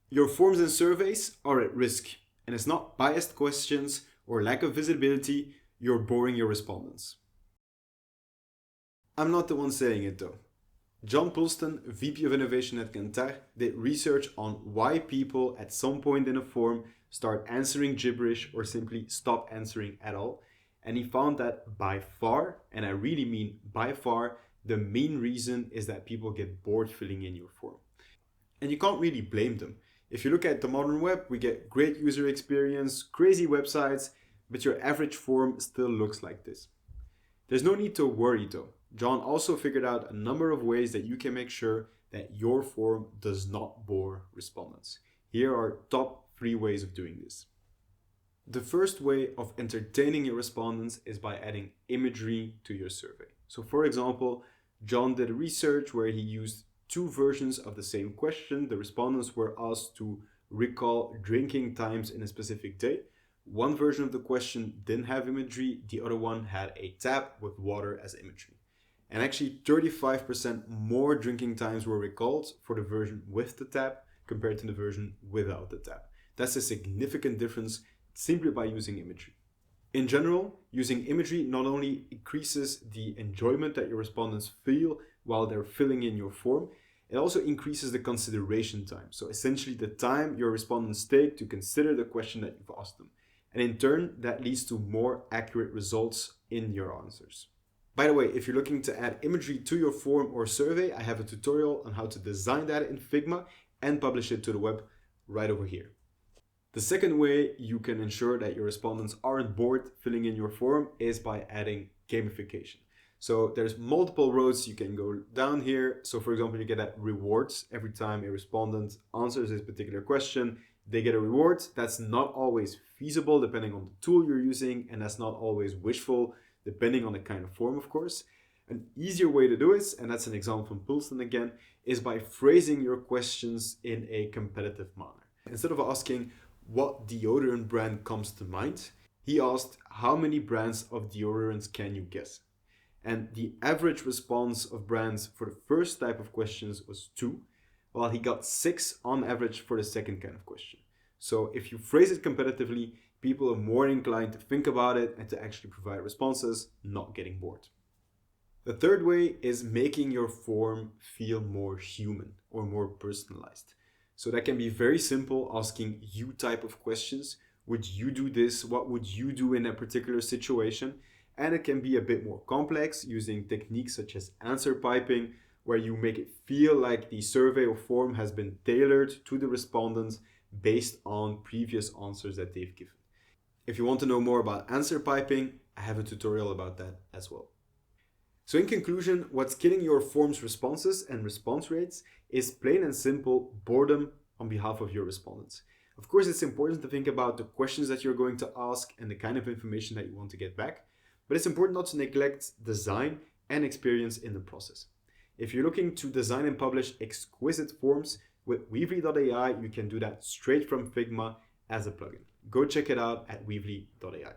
Your forms and surveys are at risk, and it's not biased questions or lack of visibility, you're boring your respondents. I'm not the one saying it though. John Poulston, VP of Innovation at Kantar, did research on why people at some point in a form start answering gibberish or simply stop answering at all. And he found that by far, and I really mean by far, the main reason is that people get bored filling in your form. And you can't really blame them. If you look at the modern web, we get great user experience, crazy websites, but your average form still looks like this. There's no need to worry though. John also figured out a number of ways that you can make sure that your form does not bore respondents. Here are top 3 ways of doing this. The first way of entertaining your respondents is by adding imagery to your survey. So for example, John did research where he used 2 versions of the same question. The respondents were asked to recall drinking times in a specific day. One version of the question didn't have imagery, the other one had a tap with water as imagery. And actually 35% more drinking times were recalled for the version with the tap compared to the version without the tap. That's a significant difference simply by using imagery. In general, using imagery not only increases the enjoyment that your respondents feel while they're filling in your form, it also increases the consideration time. So essentially the time your respondents take to consider the question that you've asked them. And in turn, that leads to more accurate results in your answers. By the way, if you're looking to add imagery to your form or survey, I have a tutorial on how to design that in Figma and publish it to the web right over here. The second way you can ensure that your respondents aren't bored filling in your form is by adding gamification. So there's multiple roads you can go down here. So for example, you get at rewards every time a respondent answers this particular question. They get a reward. That's not always feasible depending on the tool you're using, and that's not always wishful depending on the kind of form, of course. An easier way to do it, and that's an example from Poulston again, is by phrasing your questions in a competitive manner. Instead of asking what deodorant brand comes to mind, he asked how many brands of deodorants can you guess? And the average response of brands for the first type of questions was 2, while he got 6 on average for the second kind of question. So if you phrase it competitively, people are more inclined to think about it and to actually provide responses, not getting bored. The third way is making your form feel more human or more personalized. So that can be very simple, asking you type of questions. Would you do this? What would you do in a particular situation? And it can be a bit more complex using techniques such as answer piping, where you make it feel like the survey or form has been tailored to the respondents based on previous answers that they've given. If you want to know more about answer piping, I have a tutorial about that as well. So in conclusion, what's killing your form's responses and response rates is plain and simple boredom on behalf of your respondents. Of course, it's important to think about the questions that you're going to ask and the kind of information that you want to get back, but it's important not to neglect design and experience in the process. If you're looking to design and publish exquisite forms with Weebly.ai, you can do that straight from Figma as a plugin. Go check it out at Weebly.ai.